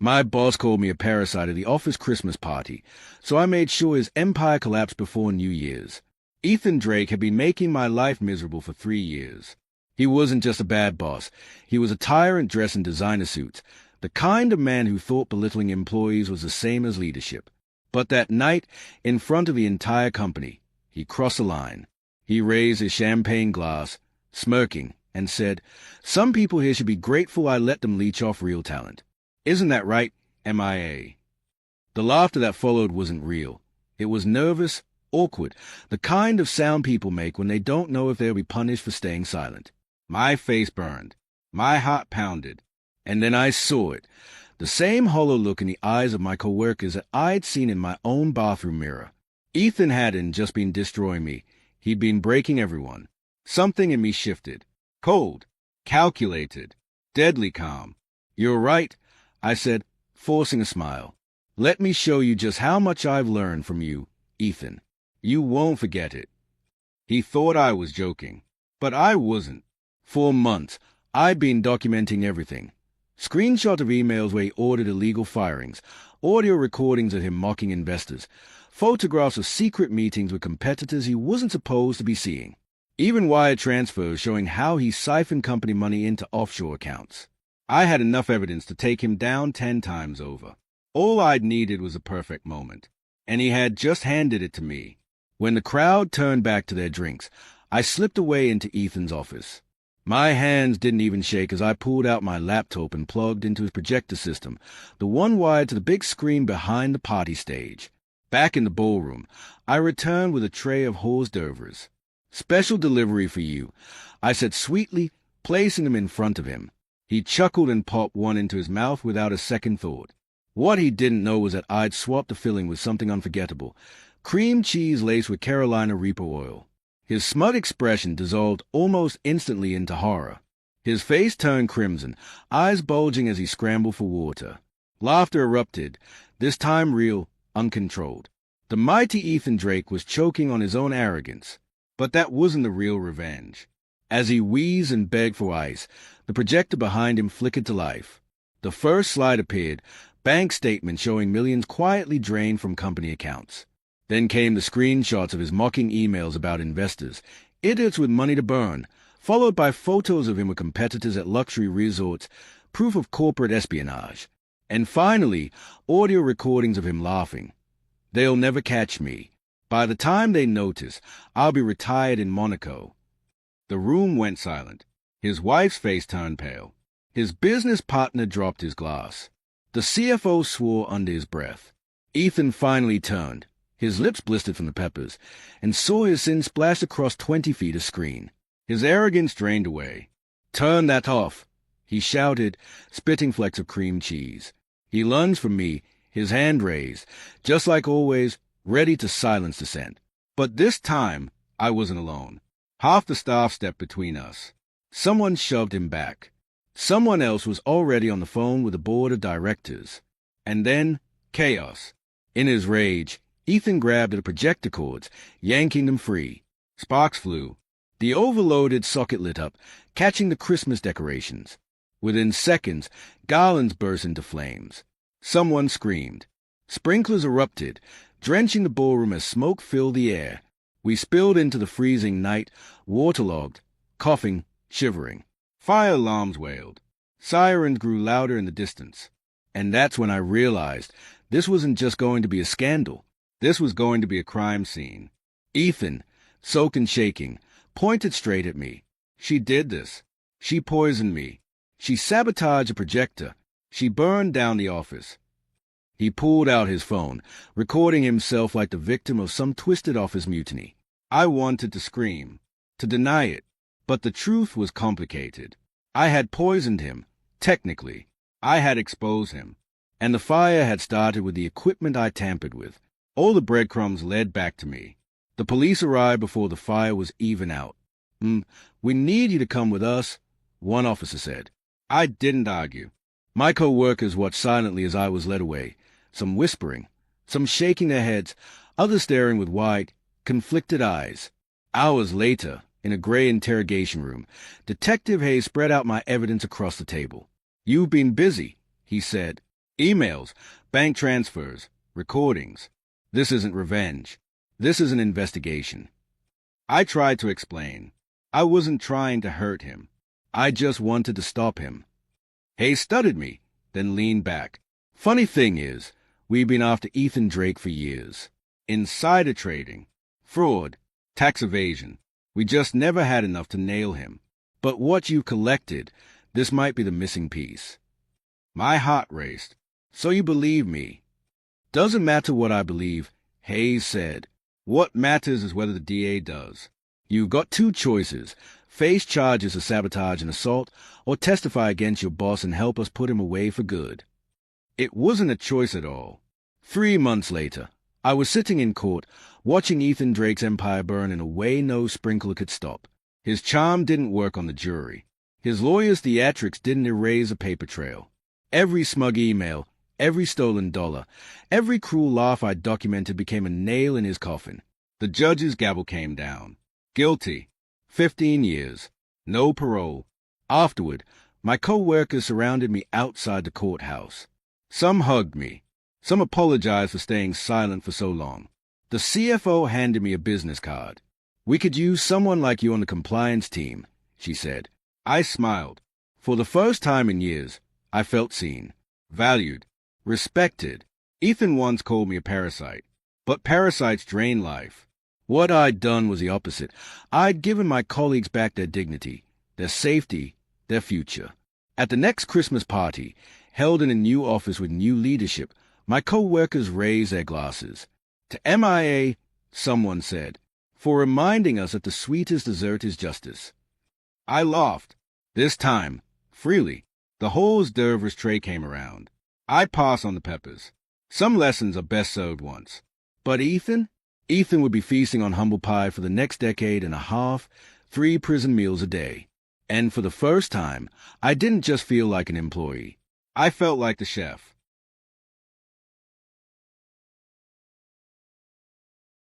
My boss called me a parasite at the office Christmas party, so I made sure his empire collapsed before New Year's. Ethan Drake had been making my life miserable for 3 years. He wasn't just a bad boss. He was a tyrant dressed in designer suits, the kind of man who thought belittling employees was the same as leadership. But that night, in front of the entire company, he crossed the line. He raised his champagne glass, smirking, and said, "Some people here should be grateful I let them leech off real talent. Isn't that right, MIA?" The laughter that followed wasn't real. It was nervous, awkward, the kind of sound people make when they don't know if they'll be punished for staying silent. My face burned. My heart pounded. And then I saw it, the same hollow look in the eyes of my coworkers that I'd seen in my own bathroom mirror. Ethan hadn't just been destroying me. He'd been breaking everyone. Something in me shifted. Cold, calculated, deadly calm. "You're right," I said, forcing a smile. "Let me show you just how much I've learned from you, Ethan. You won't forget it." He thought I was joking, but I wasn't. For months, I'd been documenting everything. Screenshots of emails where he ordered illegal firings, audio recordings of him mocking investors, photographs of secret meetings with competitors he wasn't supposed to be seeing, even wire transfers showing how he siphoned company money into offshore accounts. I had enough evidence to take him down 10 times over. All I'd needed was a perfect moment, and he had just handed it to me. When the crowd turned back to their drinks, I slipped away into Ethan's office. My hands didn't even shake as I pulled out my laptop and plugged into his projector system, the one wired to the big screen behind the party stage. Back in the ballroom, I returned with a tray of hors d'oeuvres. "Special delivery for you," I said sweetly, placing them in front of him. He chuckled and popped one into his mouth without a second thought. What he didn't know was that I'd swapped the filling with something unforgettable, cream cheese laced with Carolina Reaper oil. His smug expression dissolved almost instantly into horror. His face turned crimson, eyes bulging as he scrambled for water. Laughter erupted, this time real, uncontrolled. The mighty Ethan Drake was choking on his own arrogance. But that wasn't the real revenge. As he wheezed and begged for ice, the projector behind him flickered to life. The first slide appeared, bank statement showing millions quietly drained from company accounts. Then came the screenshots of his mocking emails about investors, idiots with money to burn, followed by photos of him with competitors at luxury resorts, proof of corporate espionage. And finally, audio recordings of him laughing. "They'll never catch me. By the time they notice, I'll be retired in Monaco." The room went silent. His wife's face turned pale. His business partner dropped his glass. The CFO swore under his breath. Ethan finally turned. His lips blistered from the peppers, and saw his sin splash across 20 feet of screen. His arrogance drained away. "Turn that off," he shouted, spitting flecks of cream cheese. He lunged for me, his hand raised, just like always, ready to silence dissent. But this time, I wasn't alone. Half the staff stepped between us. Someone shoved him back. Someone else was already on the phone with the board of directors. And then, chaos. In his rage, Ethan grabbed at the projector cords, yanking them free. Sparks flew. The overloaded socket lit up, catching the Christmas decorations. Within seconds, garlands burst into flames. Someone screamed. Sprinklers erupted, drenching the ballroom as smoke filled the air. We spilled into the freezing night, waterlogged, coughing, shivering. Fire alarms wailed. Sirens grew louder in the distance. And that's when I realized this wasn't just going to be a scandal. This was going to be a crime scene. Ethan, soaked and shaking, pointed straight at me. "She did this. She poisoned me. She sabotaged a projector. She burned down the office." He pulled out his phone, recording himself like the victim of some twisted office mutiny. I wanted to scream, to deny it, but the truth was complicated. I had poisoned him, technically. I had exposed him. And the fire had started with the equipment I tampered with. All the breadcrumbs led back to me. The police arrived before the fire was even out. "We need you to come with us," one officer said. I didn't argue. My co-workers watched silently as I was led away, some whispering, some shaking their heads, others staring with wide, conflicted eyes. Hours later, in a gray interrogation room, Detective Hayes spread out my evidence across the table. "You've been busy," he said. Emails, bank transfers, recordings. This isn't revenge. This is an investigation. I tried to explain. I wasn't trying to hurt him. I just wanted to stop him. Hayes studied me, then leaned back. Funny thing is, we've been after Ethan Drake for years. Insider trading, fraud, tax evasion. We just never had enough to nail him. But what you collected, this might be the missing piece. My heart raced. So you believe me? Doesn't matter what I believe, Hayes said. What matters is whether the DA does. You've got two choices: face charges of sabotage and assault, or testify against your boss and help us put him away for good. It wasn't a choice at all. 3 months later, I was sitting in court, watching Ethan Drake's empire burn in a way no sprinkler could stop. His charm didn't work on the jury. His lawyer's theatrics didn't erase a paper trail. Every smug email, every stolen dollar, every cruel laugh I documented became a nail in his coffin. The judge's gavel came down. Guilty. 15 years. No parole. Afterward, my co-workers surrounded me outside the courthouse. Some hugged me. Some apologized for staying silent for so long. The CFO handed me a business card. "We could use someone like you on the compliance team," she said. I smiled. For the first time in years, I felt seen, valued, respected. Ethan once called me a parasite, but parasites drain life. What I'd done was the opposite. I'd given my colleagues back their dignity, their safety, their future. At the next Christmas party, held in a new office with new leadership, my co-workers raised their glasses. To MIA, someone said, for reminding us that the sweetest dessert is justice. I laughed. This time, freely. The whole hors d'oeuvres tray came around. I passed on the peppers. Some lessons are best served once. But Ethan? Ethan would be feasting on humble pie for the next decade and a half, 3 prison meals a day. And for the first time, I didn't just feel like an employee. I felt like the chef.